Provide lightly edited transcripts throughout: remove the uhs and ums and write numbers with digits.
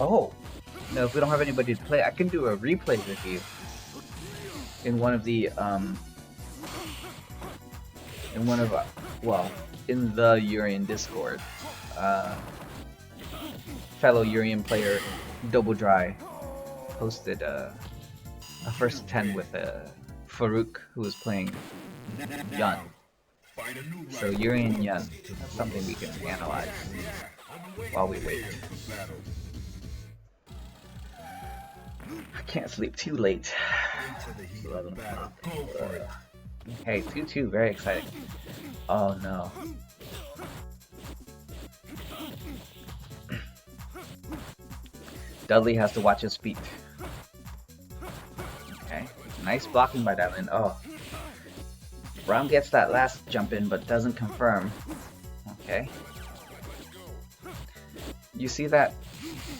Oh, no, if we don't have anybody to play, I can do a replay review in one of the in one of well, in the Urian Discord. Uh, Fellow Urian player Dobodry posted a first 10 with Farouk, who was playing Yun. So Urian Yun, that's something we can analyze while we wait. I can't sleep too late. It's 11 o'clock. Hey, 2-2, very exciting. Oh no. Dudley has to watch his feet. Okay, nice blocking by Dylan. Oh. Ram gets that last jump in, but doesn't confirm. Okay. You see that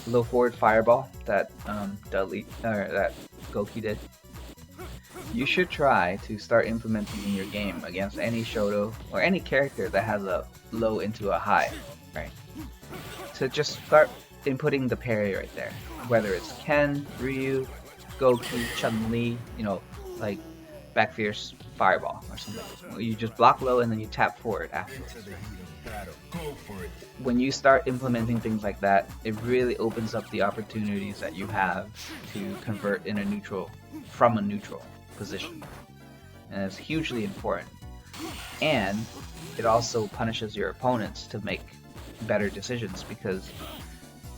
low forward fireball that Dudley or that Goki did? You should try to start implementing in your game against any Shoto or any character that has a low into a high, right? So just start inputting the parry right there. Whether it's Ken, Ryu, Goki, Chun-Li, you know, like back fierce fireball or something. You just block low and then you tap forward afterwards. When you start implementing things like that, it really opens up the opportunities that you have to convert in a neutral, from a neutral position. And it's hugely important. And it also punishes your opponents to make better decisions, because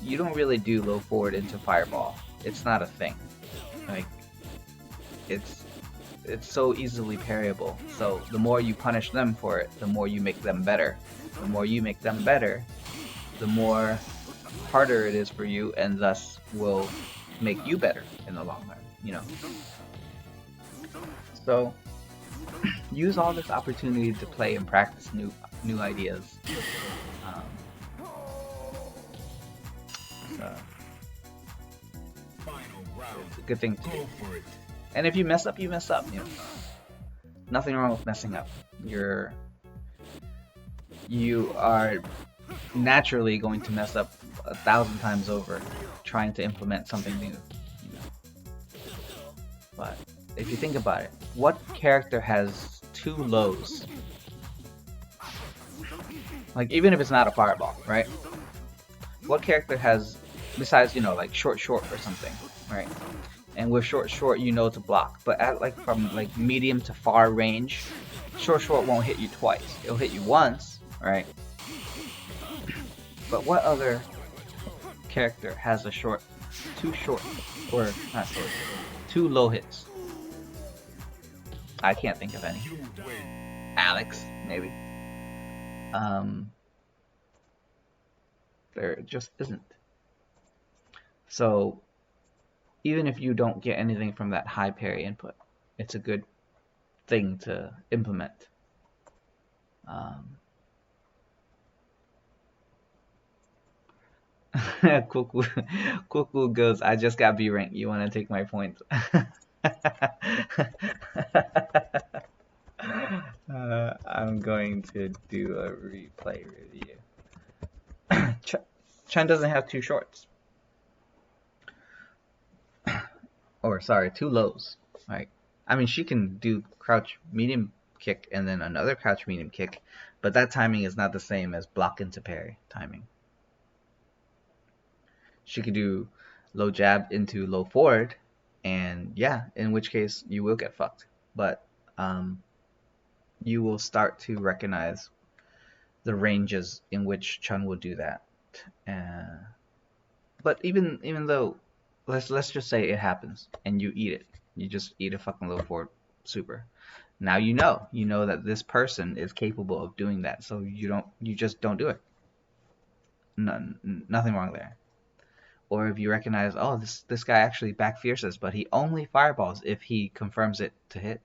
you don't really do low forward into fireball. It's not a thing. Like, it's so easily parryable. So the more you punish them for it, the more you make them better. The more you make them better, the more harder it is for you, and thus will make you better in the long run, you know. So use all this opportunity to play and practice new ideas. It's a good thing to do. And if you mess up, you mess up. You know, nothing wrong with messing up. You are naturally going to mess up 1,000 times over trying to implement something new. You know? But if you think about it, what character has 2 lows? Like, even if it's not a fireball, right? What character has, besides, you know, like short or something, right? And with short you know to block, but at like from like medium to far range, short won't hit you twice. It'll hit you once, right? But what other character has a 2 short, or not short, 2 low hits? I can't think of any. Alex, maybe. There just isn't. So even if you don't get anything from that high parry input, it's a good thing to implement. Kuku goes, I just got B rank. You want to take my points? I'm going to do a replay review. Chen doesn't have 2 shorts. Or sorry, 2 lows. Right? I mean, she can do crouch medium kick and then another crouch medium kick, but that timing is not the same as block into parry timing. She could do low jab into low forward, and yeah, in which case you will get fucked. But you will start to recognize the ranges in which Chun will do that. But even though, let's just say it happens and you eat it, you just eat a fucking low forward super. Now you know that this person is capable of doing that, so you just don't do it. Nothing wrong there. Or if you recognize, oh, this guy actually back fierces, but he only fireballs if he confirms it to hit.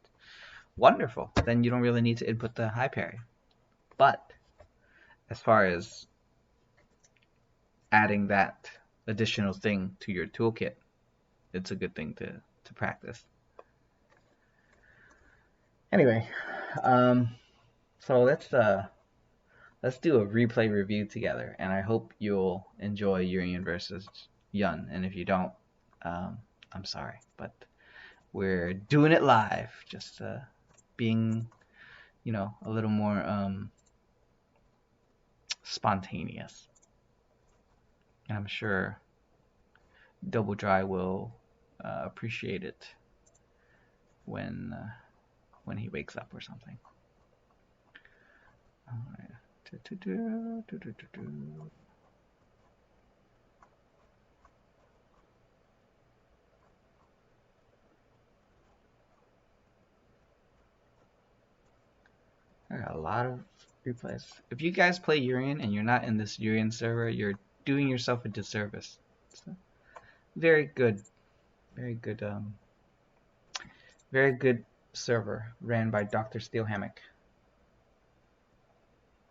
Wonderful. Then you don't really need to input the high parry. But as far as adding that additional thing to your toolkit, it's a good thing to practice. Anyway, so let's do a replay review together, and I hope you'll enjoy Urian versus Yun, and if you don't, I'm sorry, but we're doing it live, just being, a little more spontaneous. And I'm sure Dobodry will appreciate it when when he wakes up or something. All right. I got a lot of replays. If you guys play Urian and you're not in this Urian server, you're doing yourself a disservice. It's a very good, very good, very good server ran by Dr. Steelhammock.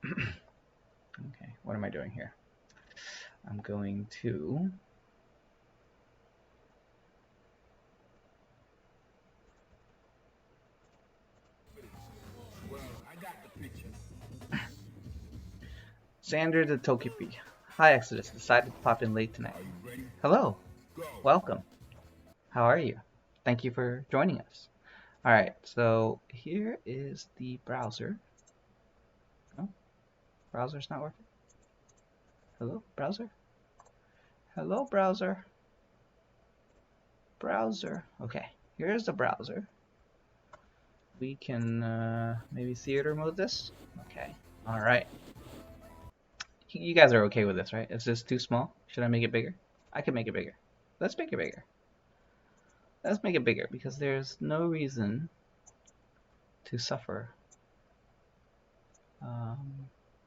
Okay, what am I doing here? I'm going to Xander the Tokipi. Hi Exodus, decided to pop in late tonight. Hello, welcome. How are you? Thank you for joining us. Alright, so here is the browser. Oh, browser's not working. Hello, browser? Hello, browser. Browser. Okay, here's the browser. We can maybe theater mode this. Okay, alright. You guys are okay with this, right? Is this too small? Should I make it bigger? I can make it bigger. Let's make it bigger. Let's make it bigger because there's no reason to suffer.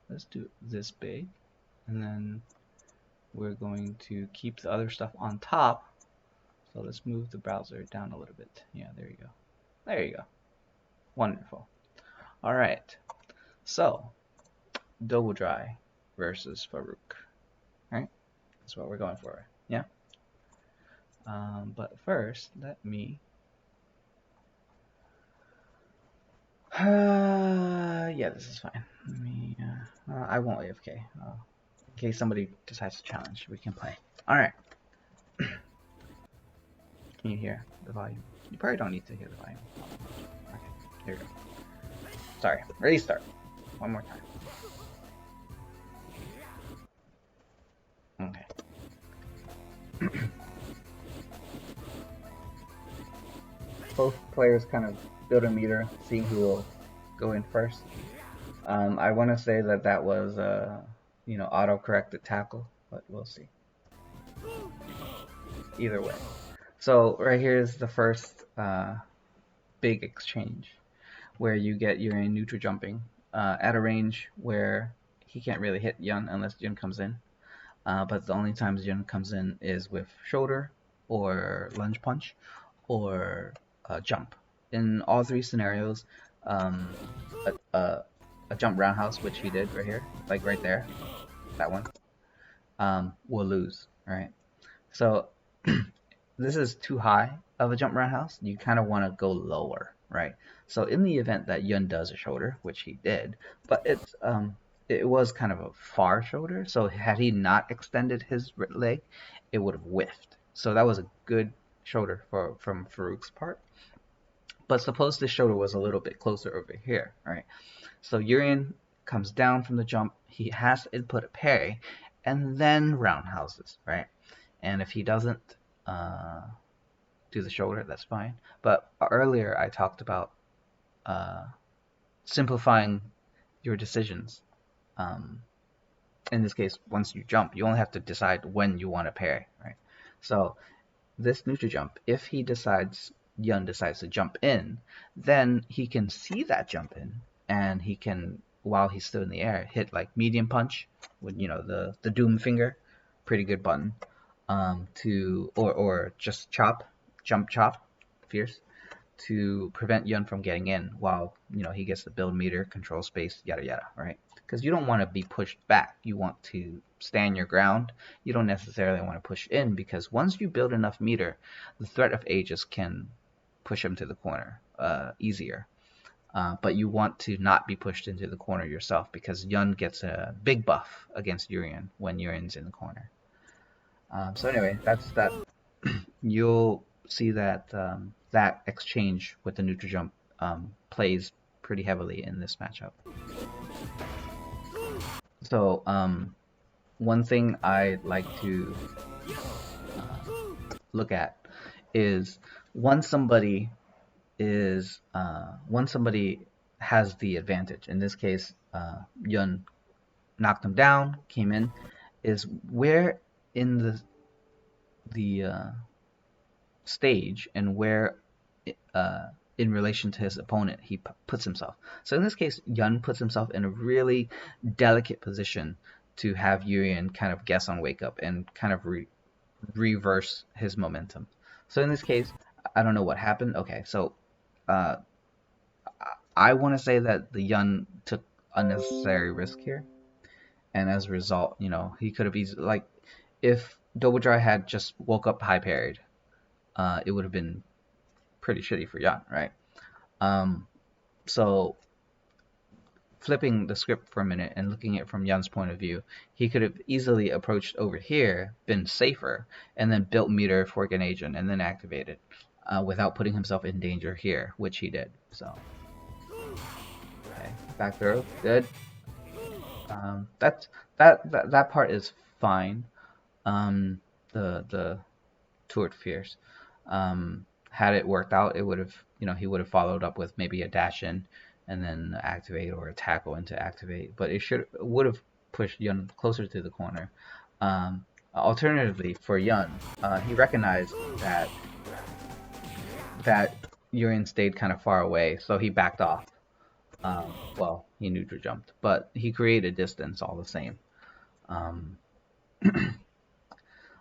Let's do this big, and then we're going to keep the other stuff on top. So let's move the browser down a little bit. Yeah, there you go. There you go. Wonderful. All right. So, Dobodry versus Farouk. Right? That's what we're going for. Yeah. But first, let me. Yeah, this is fine. Let me. I won't AFK. In case somebody decides to challenge, we can play. All right. Can you hear the volume? You probably don't need to hear the volume. Okay, here we go. Sorry, ready, start. One more time. Okay. Both players kind of build a meter, seeing who will go in first. I want to say that that was, auto-corrected tackle, but we'll see. Either way. So right here is the first big exchange where you get Urian neutral jumping at a range where he can't really hit Yun unless Yun comes in. But the only times Yun comes in is with shoulder or lunge punch or jump. In all three scenarios, a jump roundhouse, which he did right here, like right there, that one, will lose, right? So this is too high of a jump roundhouse. You kind of want to go lower, right? So in the event that Yun does a shoulder, which he did, but it was kind of a far shoulder, so had he not extended his leg, it would have whiffed. So that was a good shoulder from Farouk's part. But suppose this shoulder was a little bit closer over here, right? So Urian comes down from the jump, he has to input a parry, and then roundhouses, right? And if he doesn't do the shoulder, that's fine. But earlier I talked about simplifying your decisions. In this case, once you jump, you only have to decide when you want to parry, right? So this neutral jump, if he decides, Yun decides to jump in, then he can see that jump in, and he can, while he's still in the air, hit like medium punch with the doom finger, pretty good button, or just jump chop, fierce, to prevent Yun from getting in while he gets the build meter, control space, yada yada, right? Because you don't want to be pushed back. You want to stand your ground. You don't necessarily want to push in, because once you build enough meter, the threat of Aegis can push him to the corner easier. But you want to not be pushed into the corner yourself, because Yun gets a big buff against Urian when Urian's in the corner. So anyway, that's that. You'll see that that exchange with the neutral jump plays pretty heavily in this matchup. So one thing I like to look at is once somebody once somebody has the advantage. In this case, Yun knocked him down, came in. Is where in the stage and where uh, in relation to his opponent he puts himself. So in this case, Yun puts himself in a really delicate position to have Yurian kind of guess on wake up and kind of reverse his momentum. So in this case, I don't know what happened. Okay, so uh, I want to say that the Yun took unnecessary risk here, and as a result, you know, he could have easily like if Dobodry had just woke up high parried, it would have been pretty shitty for Yun, right? Um, so flipping the script for a minute and looking at it from Yun's point of view, he could have easily approached over here, been safer, and then built meter for an agent and then activated without putting himself in danger here, which he did. So, okay, back throw, good. That part is fine. The Tour Fierce. Had it worked out, it would have, you know, he would have followed up with maybe a dash in and then activate or a tackle into activate. But it would have pushed Yun closer to the corner. Alternatively, for Yun, he recognized that Urian stayed kind of far away, so he backed off. Well, he neutral jumped, but he created distance all the same.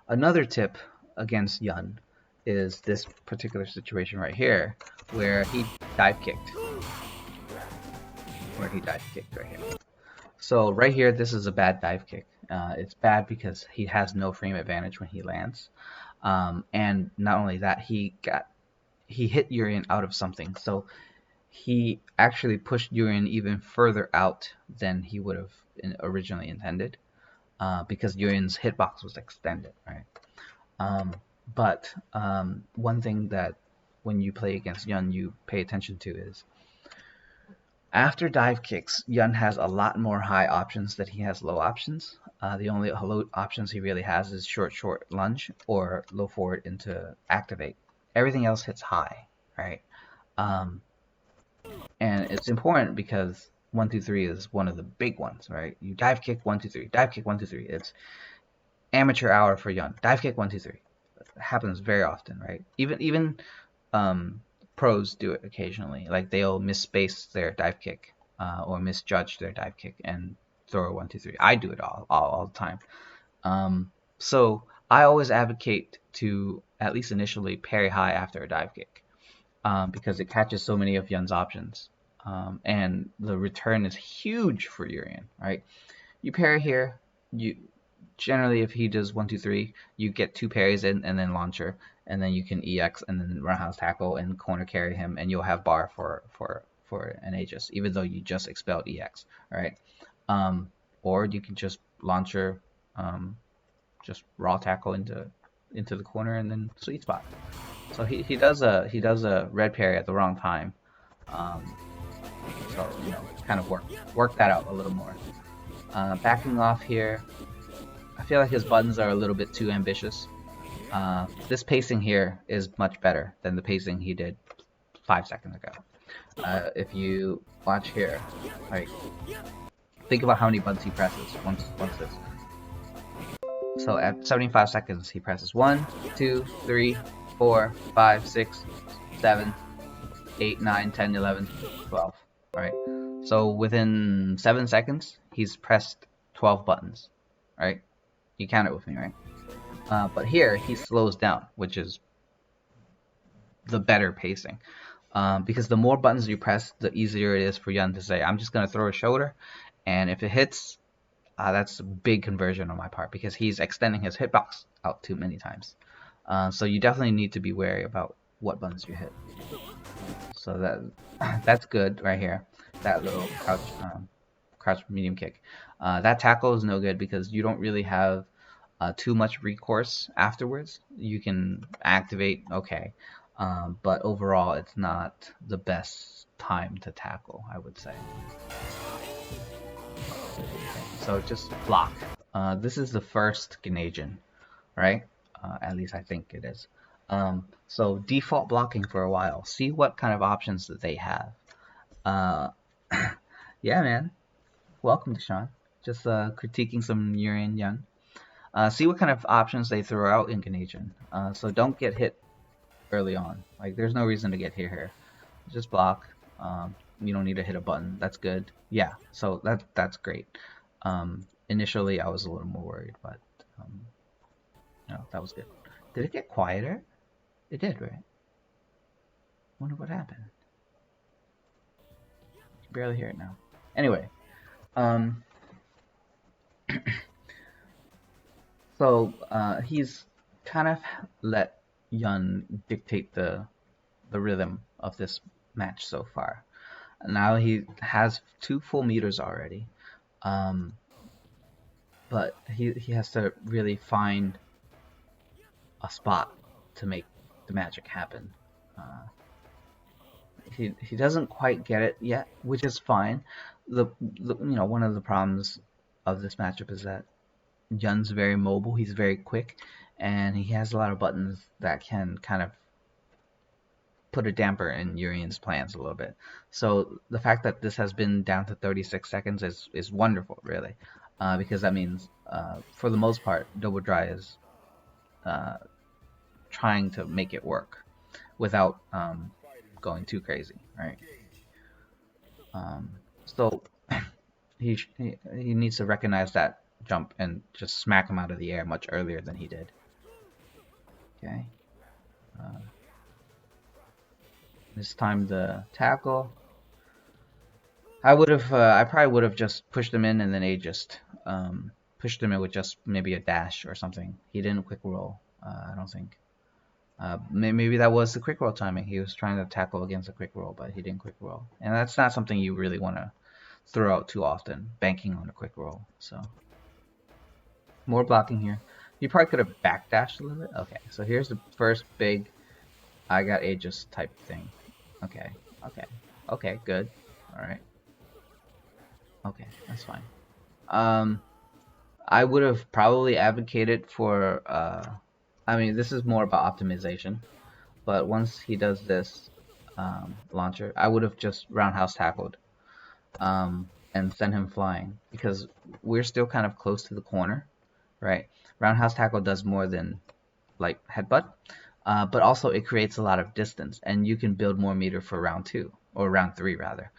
Another tip against Yun is this particular situation right here, where he dive kicked. Right here. So right here, this is a bad dive kick. It's bad because he has no frame advantage when he lands, and not only that, he hit Urian out of something. So he actually pushed Urian even further out than he would have originally intended, because Urian's hitbox was extended, right? But one thing that when you play against Yun, you pay attention to is after dive kicks, Yun has a lot more high options than he has low options. The only low options he really has is short lunge or low forward into activate. Everything else hits high, right? And it's important because 1, 2, 3 is one of the big ones, right? You dive kick 1, 2, 3, dive kick 1, 2, 3. It's amateur hour for Yun. Dive kick 1, 2, 3. It happens very often, right? Even pros do it occasionally. Like they'll misspace their dive kick or misjudge their dive kick and throw a 1, 2, 3. I do it all the time. So I always advocate to at least initially parry high after a dive kick. Because it catches so many of Yun's options. And the return is huge for Urian, right? You parry here, you generally if he does 1, 2, 3, you get 2 parries in and then launcher, and then you can EX and then roundhouse tackle and corner carry him, and you'll have bar for an Aegis, even though you just expelled EX, right? Or you can just launcher, just raw tackle into the corner and then sweet spot. So he does a red parry at the wrong time, so you know, kind of work that out a little more. Backing off here, I feel like his buttons are a little bit too ambitious. This pacing here is much better than the pacing he did 5 seconds ago. If you watch here, like think about how many buttons he presses once this. So at 75 seconds, he presses 1, 2, 3, 4, 5, 6, 7, 8, 9, 10, 11, 12. Right? So within 7 seconds, he's pressed 12 buttons. Right? You count it with me, right? But here, he slows down, which is the better pacing. Because the more buttons you press, the easier it is for Yun to say, I'm just going to throw a shoulder, and if it hits, that's a big conversion on my part, because he's extending his hitbox out too many times. So you definitely need to be wary about what buttons you hit. So that's good right here. That little crouch medium kick. That tackle is no good because you don't really have too much recourse afterwards. You can activate, okay, but overall it's not the best time to tackle, I would say. So just block. This is the first Grenadian, right? At least I think it is. So default blocking for a while. See what kind of options that they have. Yeah, man. Welcome, Deshaun. Just critiquing some Urian Young. See what kind of options they throw out in Canadian. So don't get hit early on. Like, there's no reason to get hit here. Just block. You don't need to hit a button. That's good. Yeah, so that's great. Initially, I was a little more worried, but no, that was good. Did it get quieter? It did, right? Wonder what happened. You can barely hear it now. Anyway, so he's kind of let Yun dictate the rhythm of this match so far. Now he has 2 full meters already, but he has to really find a spot to make the magic happen. He doesn't quite get it yet, which is fine. The one of the problems of this matchup is that Yun's very mobile. He's very quick, and he has a lot of buttons that can kind of put a damper in Urian's plans a little bit. So the fact that this has been down to 36 seconds is wonderful, really, because that means for the most part, Dobodry is trying to make it work without going too crazy, right? So he needs to recognize that jump and just smack him out of the air much earlier than he did. Okay. It's time to tackle. I probably would have just pushed him in and then just pushed him in with just maybe a dash or something. He didn't quick roll, I don't think. Maybe that was the quick roll timing. He was trying to tackle against a quick roll, but he didn't quick roll. And that's not something you really want to throw out too often, banking on a quick roll. So more blocking here. You probably could have backdashed a little bit. Okay, so here's the first big I got Aegis type thing. Okay, good. Alright. Okay, that's fine. I would have probably advocated for, I mean, this is more about optimization, but once he does this launcher, I would have just roundhouse tackled and send him flying, because we're still kind of close to the corner, right? Roundhouse tackle does more than, like, headbutt, but also it creates a lot of distance, and you can build more meter for round 2, or round 3 rather.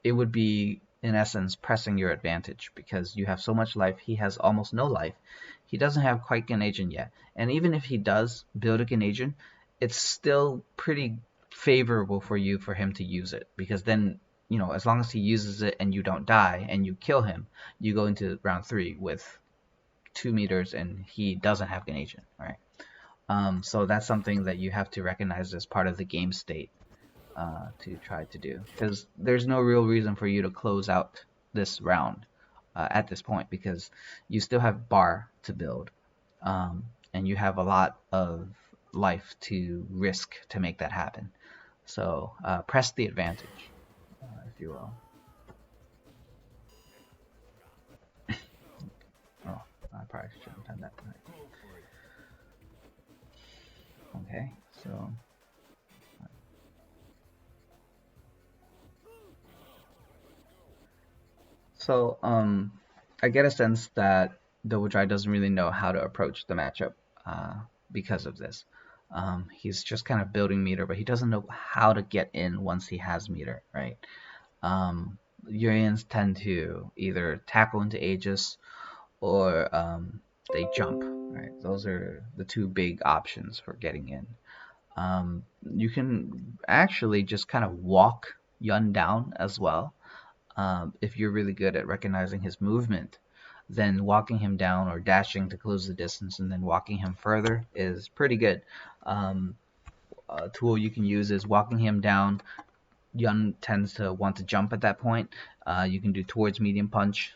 It would be, in essence, pressing your advantage, because you have so much life. He has almost no life. He doesn't have quite Canadian yet, and even if he does build a Canadian, it's still pretty favorable for him to use it, because then, you know, as long as he uses it and you don't die and you kill him, you go into round 3 with 2 meters and he doesn't have Canadian, right? So that's something that you have to recognize as part of the game state to try to do, because there's no real reason for you to close out this round at this point, because you still have bar to build, and you have a lot of life to risk to make that happen. So press the advantage, if you will. Oh, I probably shouldn't have done that. Okay, so I get a sense that Dobodry doesn't really know how to approach the matchup because of this. He's just kind of building meter, but he doesn't know how to get in once he has meter, right? Urians tend to either tackle into Aegis or they jump, right? Those are the 2 big options for getting in. You can actually just kind of walk Yun down as well. If you're really good at recognizing his movement, then walking him down or dashing to close the distance and then walking him further is pretty good. A tool you can use is walking him down. Yun tends to want to jump at that point. You can do towards medium punch,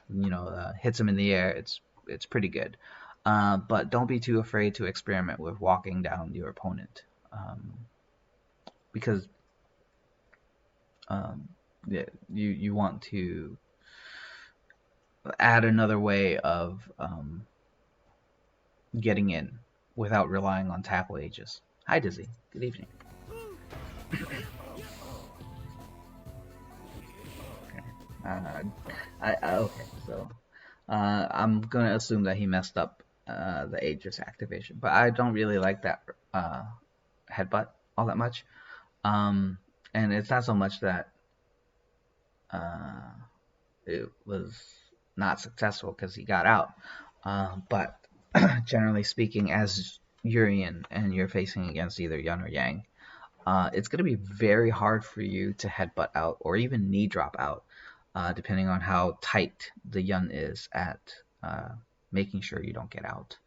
hits him in the air. It's it's pretty good. But don't be too afraid to experiment with walking down your opponent, because yeah, you want to add another way of getting in without relying on tackle ages. Hi Dizzy, good evening. Okay. Okay, so I'm gonna assume that he messed up the Aegis activation, but I don't really like that headbutt all that much. And it's not so much that uh, it was not successful because he got out, but generally speaking, as Urian and you're facing against either Yun or Yang, it's going to be very hard for you to headbutt out or even knee drop out, depending on how tight the Yun is at making sure you don't get out.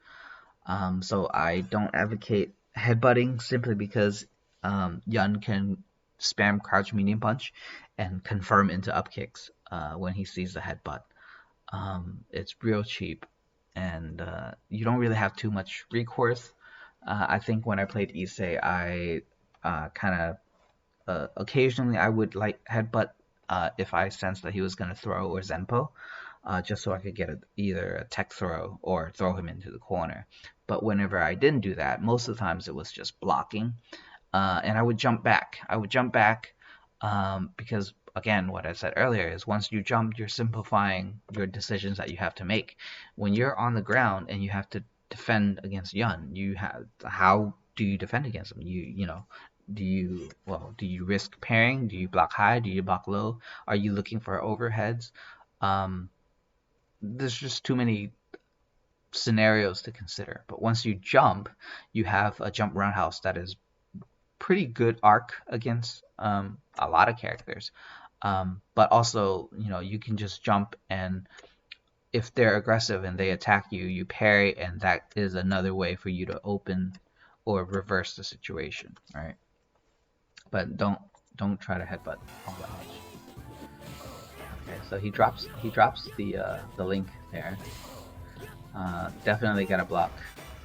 So I don't advocate headbutting simply because Yun can spam crouch medium punch and confirm into up kicks when he sees the headbutt. It's real cheap, and you don't really have too much recourse. I think when I played Issei, I kind of occasionally I would like headbutt if I sensed that he was going to throw or Zenpo, just so I could get either a tech throw or throw him into the corner. But whenever I didn't do that, most of the times it was just blocking, and I would jump back. Because again, what I said earlier is once you jump, you're simplifying your decisions that you have to make. When you're on the ground and you have to defend against Yun, how do you defend against him? You know, do you risk parrying? Do you block high? Do you block low? Are you looking for overheads? Um, there's just too many scenarios to consider. But once you jump, you have a jump roundhouse that is pretty good arc against a lot of characters. But also, you know, you can just jump, and if they're aggressive and they attack you, you parry, and that is another way for you to open or reverse the situation, right? But don't try to headbutt all that much. Okay, so he drops the link there. Definitely gotta block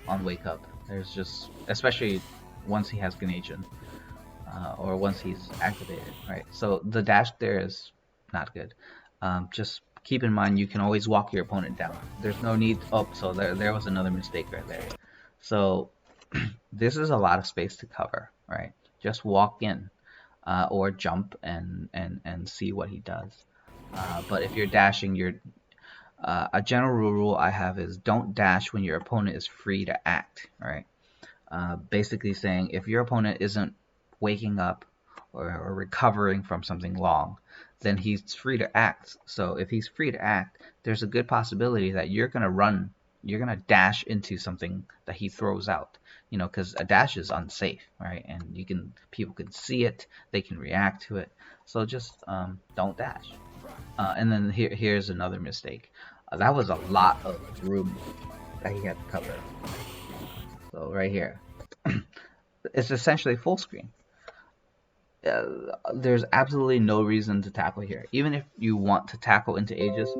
on wake up. There's just, especially once he has Ganation, or once he's activated, right? So the dash there is not good. Just keep in mind you can always walk your opponent down. There's no need. Oh, so there was another mistake right there. So this is a lot of space to cover, right? Just walk in, or jump and see what he does. But if you're dashing, a general rule I have is don't dash when your opponent is free to act, right? Basically saying if your opponent isn't waking up or recovering from something long, then he's free to act. So if he's free to act, there's a good possibility that you're gonna dash into something that he throws out. You know, because a dash is unsafe, right? And people can see it, they can react to it. So just don't dash. And then here's another mistake. That was a lot of room that he had to cover. So right here, it's essentially full screen. There's absolutely no reason to tackle here. Even if you want to tackle into Aegis,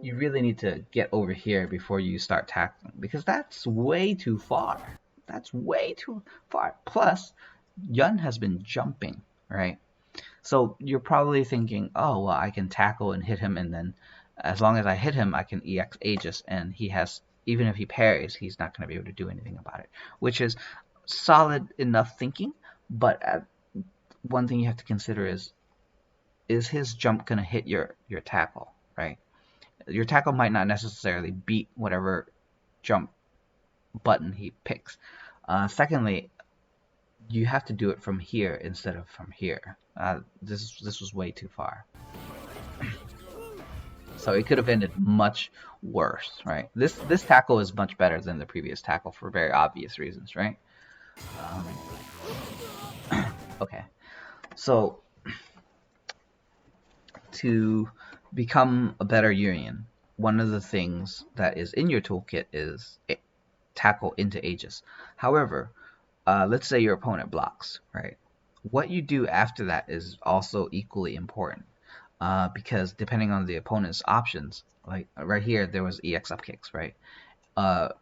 you really need to get over here before you start tackling, because that's way too far. That's way too far. Plus, Yun has been jumping, right? So you're probably thinking, oh, well, I can tackle and hit him, and then as long as I hit him, I can EX Aegis, and even if he parries, he's not going to be able to do anything about it, which is solid enough thinking, but one thing you have to consider is his jump going to hit your tackle, right? Your tackle might not necessarily beat whatever jump button he picks. Secondly, you have to do it from here instead of from here. This was way too far. So it could have ended much worse, right? This tackle is much better than the previous tackle for very obvious reasons, right? Okay, so to become a better Urian, one of the things that is in your toolkit is tackle into Aegis. However, let's say your opponent blocks, right? What you do after that is also equally important. because depending on the opponent's options, like right here, there was EX up kicks, right?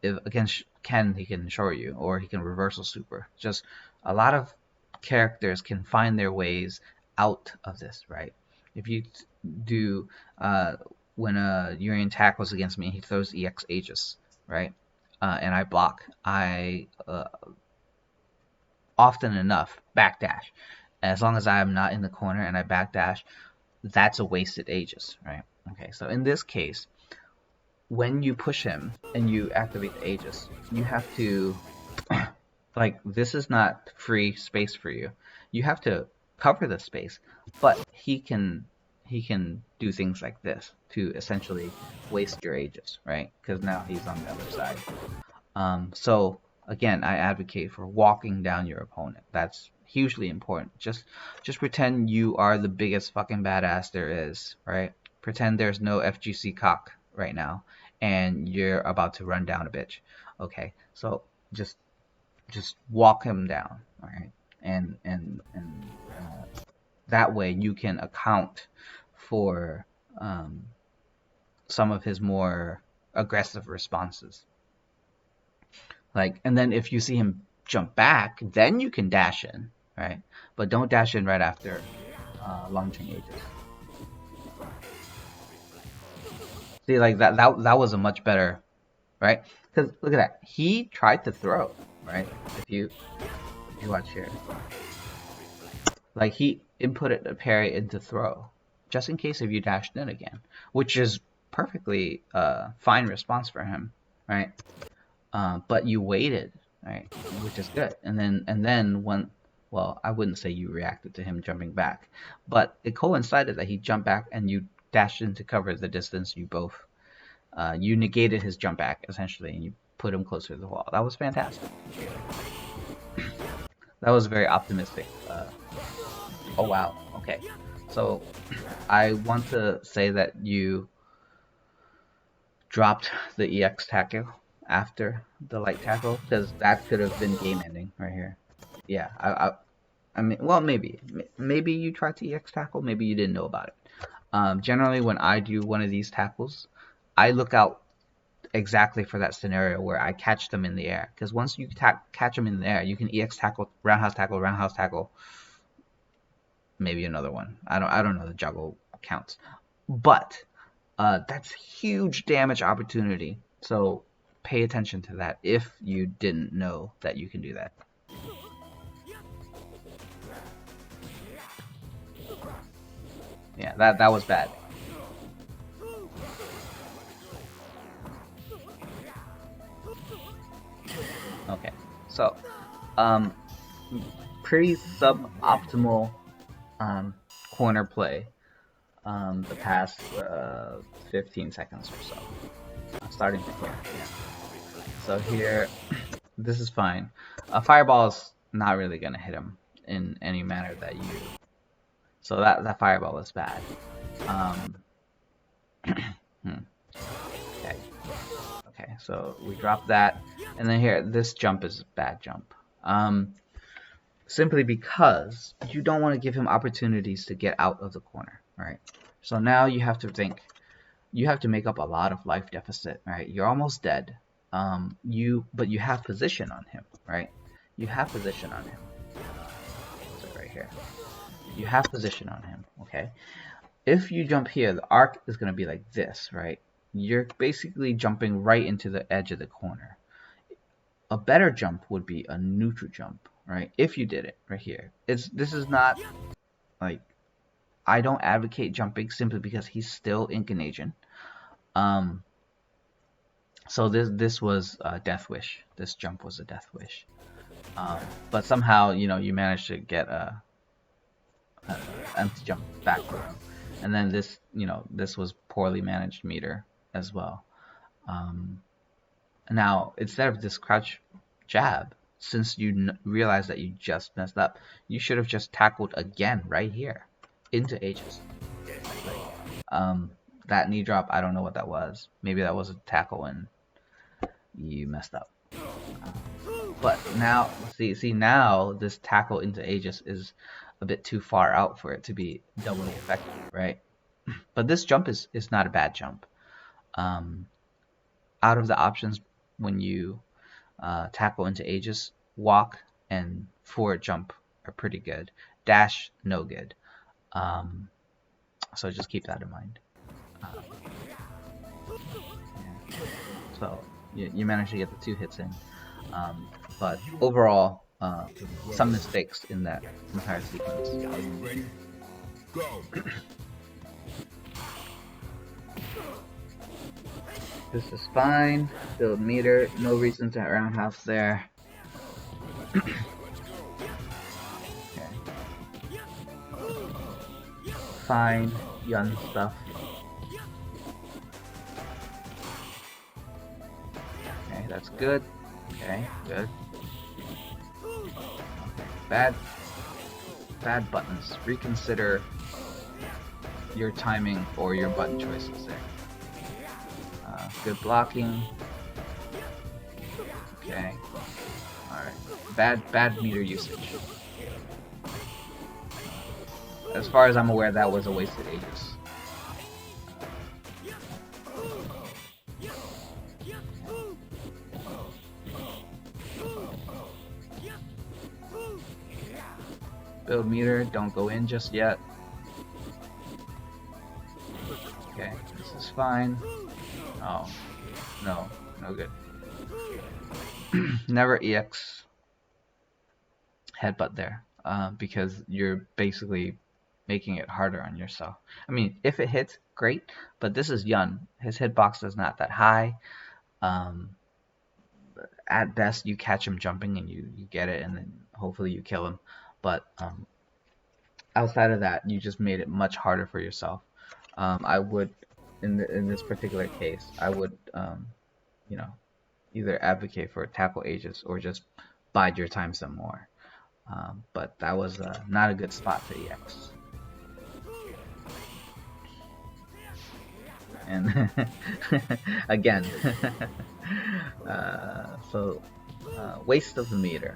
If against Ken, he can short you, or he can reversal super. Just a lot of characters can find their ways out of this, right? If you do, when Urian tackles against me, he throws EX Aegis, right? And I block. I often enough backdash. As long as I am not in the corner and I backdash, that's a wasted Aegis, right? Okay, so in this case, when you push him and you activate the Aegis, you have to, like, this is not free space for you. You have to cover the space, but he can do things like this to essentially waste your Aegis, right? Because now he's on the other side. So again, I advocate for walking down your opponent. That's hugely important. Just pretend you are the biggest fucking badass there is, right? Pretend there's no FGC cock right now, and you're about to run down a bitch. Okay, so just walk him down, all right? And that way you can account for some of his more aggressive responses. Like, and then if you see him jump back, then you can dash in, right? But don't dash in right after launching Aegis. See, like that was a much better, right? Because look at that, he tried to throw, right? If you watch here, like he inputted a parry into throw, just in case if you dashed in again, which is perfectly fine response for him, right? But you waited, right, which is good. And then when, well, I wouldn't say you reacted to him jumping back, but it coincided that he jumped back and you dashed in to cover the distance. You both, you negated his jump back essentially, and you put him closer to the wall. That was fantastic. That was very optimistic. Oh wow. Okay, so I want to say that you dropped the EX tackle after the light tackle, because that could have been game ending right here. Yeah, I mean, well, maybe you tried to EX tackle, maybe you didn't know about it. Generally, when I do one of these tackles, I look out exactly for that scenario where I catch them in the air, because once you catch them in the air, you can EX tackle, roundhouse tackle, maybe another one. I don't know the juggle counts, but that's huge damage opportunity. So pay attention to that if you didn't know that you can do that. Yeah, that was bad. Okay, so pretty suboptimal corner play the past 15 seconds or so. Starting from here, yeah. So here, this is fine. A fireball is not really gonna hit him in any manner that you. So that fireball is bad. Okay. Okay. So we drop that, and then here, this jump is a bad jump. Simply because you don't want to give him opportunities to get out of the corner, right? So now you have to think. You have to make up a lot of life deficit, right? You're almost dead. But you have position on him, right? You have position on him. So right here, you have position on him. Okay. If you jump here, the arc is going to be like this, right? You're basically jumping right into the edge of the corner. A better jump would be a neutral jump, right? If you did it right here. This is not like, I don't advocate jumping simply because he's still in Canadian. So this was a death wish. This jump was a death wish. But somehow, you managed to get a empty jump back for him. And then this was poorly managed meter as well. Now, instead of this crouch jab, since you realize that you just messed up, you should have just tackled again right here into Aegis. That knee drop, I don't know what that was. Maybe that was a tackle and you messed up. But now, see now this tackle into Aegis is a bit too far out for it to be doubly effective, right? But this jump is not a bad jump. Out of the options when you tackle into Aegis, walk and forward jump are pretty good. Dash, no good. So just keep that in mind. Yeah. So you managed to get the 2 hits in. But overall, some mistakes in that entire sequence. Are you ready? Go! This is fine. Build meter. No reason to roundhouse there. Okay. Fine. Yun stuff. Okay, that's good. Okay, good. Okay, bad buttons. Reconsider your timing or your button choices there. Good blocking. Okay. Alright. Bad meter usage. As far as I'm aware, that was a wasted Aegis. Build meter, don't go in just yet. Okay, this is fine. Oh, no good. Never EX headbutt there, because you're basically making it harder on yourself. I mean, if it hits, great, but this is Yun. His hitbox is not that high. At best, you catch him jumping and you get it, and then hopefully you kill him. But outside of that, you just made it much harder for yourself. I would, in this particular case, I would, you know, either advocate for tackle Aegis or just bide your time some more. But that was not a good spot to EX. And again, waste of the meter.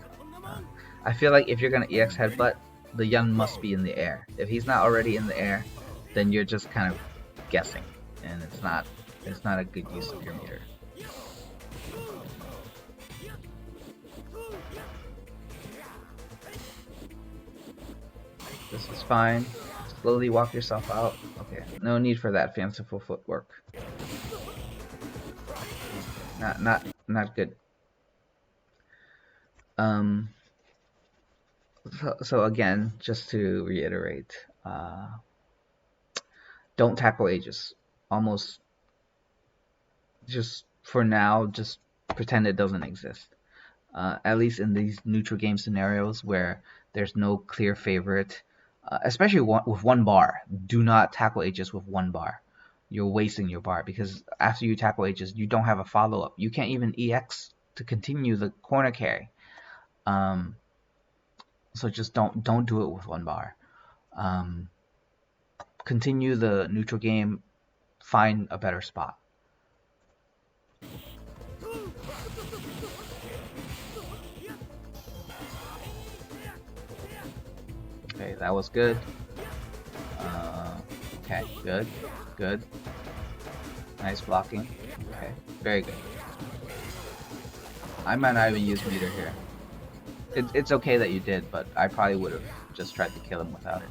I feel like if you're gonna EX headbutt, the Yun must be in the air. If he's not already in the air, then you're just kind of guessing, and it's not a good use of your meter. This is fine. Slowly walk yourself out. Okay, no need for that fanciful footwork. Not good. So again, just to reiterate, don't tackle Aegis. Almost, just for now, just pretend it doesn't exist. At least in these neutral game scenarios where there's no clear favorite, especially with 1 bar. Do not tackle Aegis with 1 bar. You're wasting your bar, because after you tackle Aegis, you don't have a follow-up. You can't even EX to continue the corner carry. So just don't do it with 1 bar. Continue the neutral game. Find a better spot. Okay, that was good. Okay, good. Nice blocking. Okay, very good. I might not even use meter here. It's okay that you did, but I probably would have just tried to kill him without it,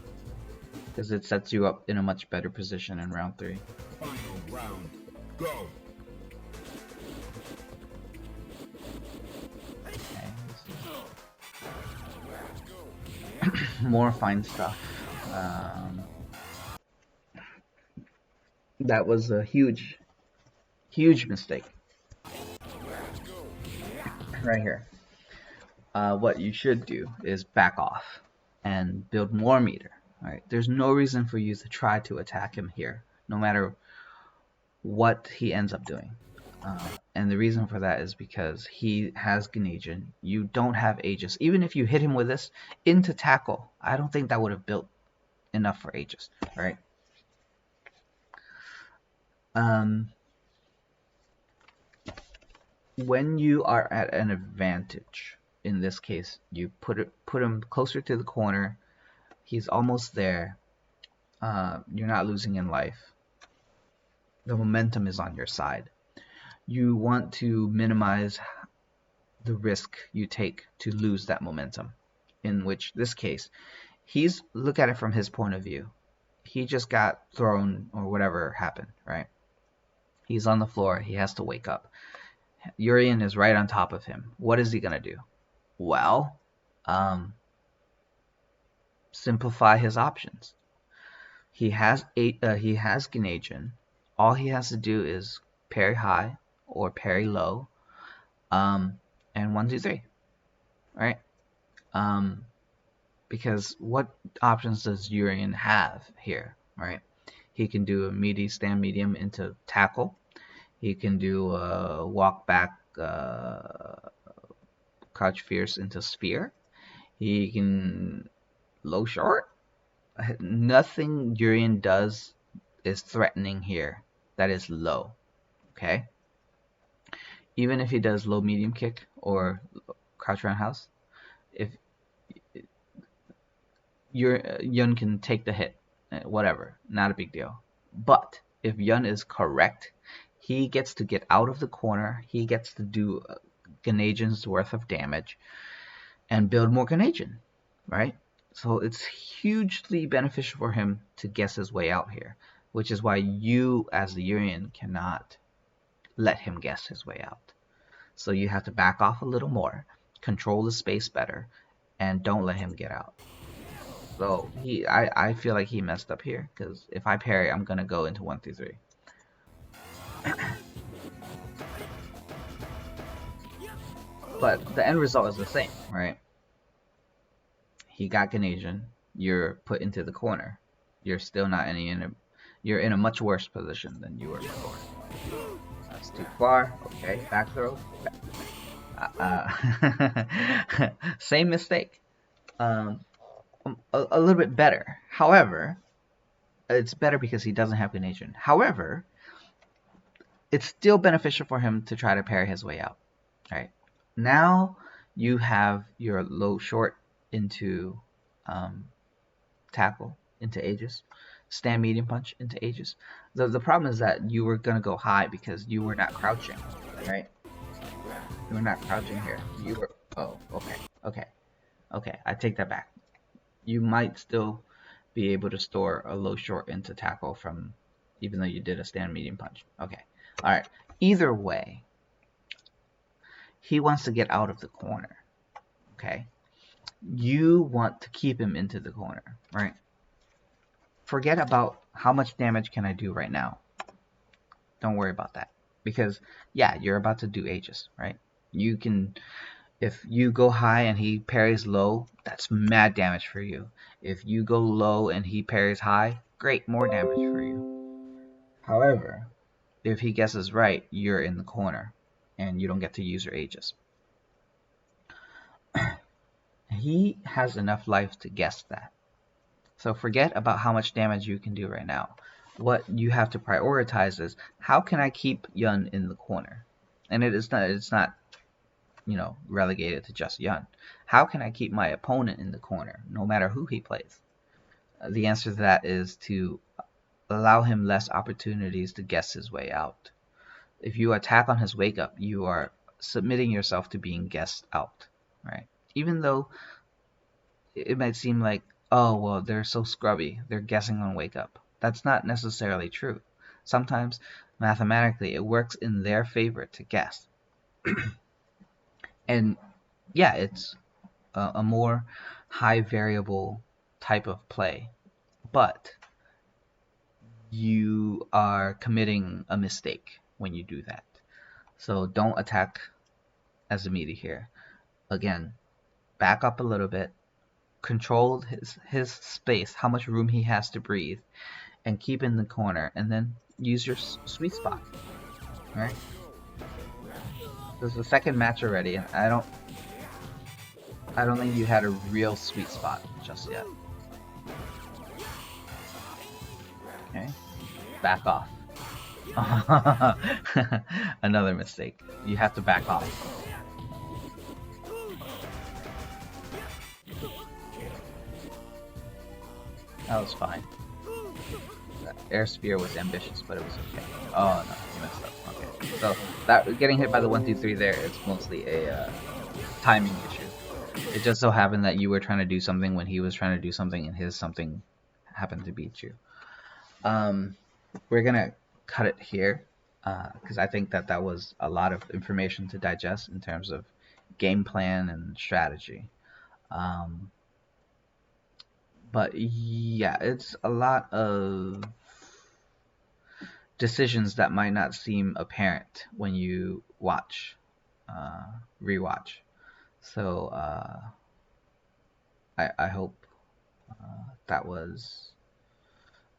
because it sets you up in a much better position in round 3. Final round, go! Okay, more fine stuff. That was a huge mistake right here. What you should do is back off and build more meter. Right? There's no reason for you to try to attack him here, no matter what he ends up doing. And the reason for that is because he has Ganesian. You don't have Aegis. Even if you hit him with this into tackle, I don't think that would have built enough for Aegis. Right? When you are at an advantage, in this case, you put him closer to the corner. He's almost there. you're not losing in life. The momentum is on your side. You want to minimize the risk you take to lose that momentum. In which this case, look at it from his point of view. He just got thrown or whatever happened, right? He's on the floor. He has to wake up. Urian is right on top of him. What is he gonna do? Well, simplify his options. He has Grenadian. All he has to do is parry high or parry low, and 1, 2, 3, right? Because what options does Urian have here, right? He can do a stand medium into tackle. He can do a walk back crouch fierce into spear. He can low short. Nothing Urian does is threatening here that is low. Okay? Even if he does low medium kick or crouch roundhouse, if Yun can take the hit, whatever, not a big deal. But if Yun is correct, he gets to get out of the corner, he gets to do Grenadian's worth of damage and build more Grenadian, right? So it's hugely beneficial for him to guess his way out here, which is why you, as the Urian, cannot let him guess his way out. So you have to back off a little more, control the space better, and don't let him get out. So I feel like he messed up here, because if I parry, I'm gonna go into 1 through 3. But the end result is the same, right? He got Grenadian. You're put into the corner. You're still not you're in a much worse position than you were before. That's too far. Okay, back throw. Same mistake. A little bit better. However, it's better because he doesn't have Grenadian. However, it's still beneficial for him to try to parry his way out. Right? Now you have your low short into tackle into Aegis, stand medium punch into Aegis. The problem is that you were gonna go high because you were not crouching, right? You were not crouching here. You were. Oh, okay. I take that back. You might still be able to store a low short into tackle from, even though you did a stand medium punch. Okay. All right. Either way, he wants to get out of the corner. Okay. You want to keep him into the corner, right? Forget about how much damage can I do right now. Don't worry about that. Because, yeah, you're about to do Aegis, right? You can, if you go high and he parries low, that's mad damage for you. If you go low and he parries high, great, more damage for you. However, if he guesses right, you're in the corner and you don't get to use your Aegis. He has enough life to guess that. So forget about how much damage you can do right now. What you have to prioritize is, how can I keep Yun in the corner? And it's not, you know, relegated to just Yun. How can I keep my opponent in the corner, no matter who he plays? The answer to that is to allow him less opportunities to guess his way out. If you attack on his wake up, you are submitting yourself to being guessed out, right? Even though it might seem like, oh, well, they're so scrubby, they're guessing on wake up. That's not necessarily true. Sometimes, mathematically, it works in their favor to guess. And yeah, it's a more high variable type of play, but you are committing a mistake when you do that. So don't attack as a meaty here. Again, back up a little bit, control his space, how much room he has to breathe, and keep in the corner, and then use your sweet spot. Alright? This is the second match already, and I don't think you had a real sweet spot just yet. Okay? Back off. Another mistake. You have to back off. That was fine. air spear was ambitious, but it was okay. Oh no, you messed up. Okay, so that getting hit by the 1, 2, 3 there is mostly a timing issue. It just so happened that you were trying to do something when he was trying to do something, and his something happened to beat you. We're gonna cut it here because I think that that was a lot of information to digest in terms of game plan and strategy. Um, but yeah, it's a lot of decisions that might not seem apparent when you watch, uh, rewatch. So I hope that was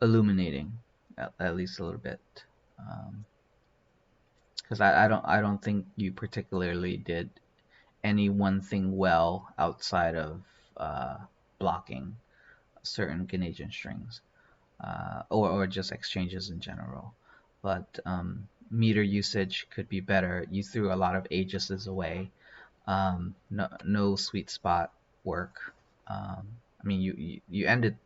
illuminating at least a little bit. Because I don't think you particularly did any one thing well outside of uh, blocking certain Canadian strings or just exchanges in general. But meter usage could be better. You threw a lot of Aegises away. No sweet spot work. I mean, you ended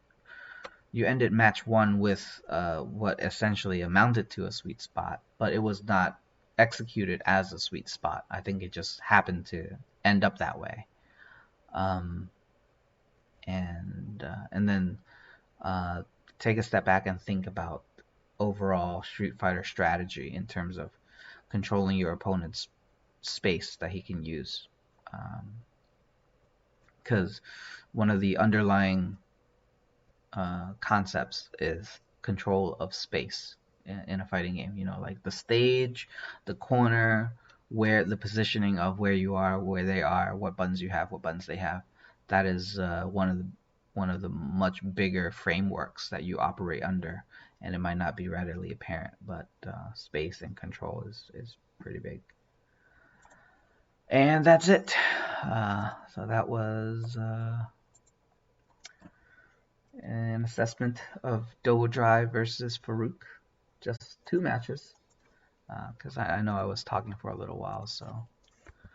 match one with what essentially amounted to a sweet spot, but it was not executed as a sweet spot. I think it just happened to end up that way. Um, and then uh, take a step back and think about overall Street Fighter strategy in terms of controlling your opponent's space that he can use. Because one of the underlying concepts is control of space in a fighting game. You know, like the stage, the corner, where the positioning of where you are, where they are, what buttons you have, what buttons they have. That is one of the much bigger frameworks that you operate under, and it might not be readily apparent, but space and control is pretty big. And that's it. So that was an assessment of Dobodry versus Farouk. Just 2 matches, because I know I was talking for a little while, so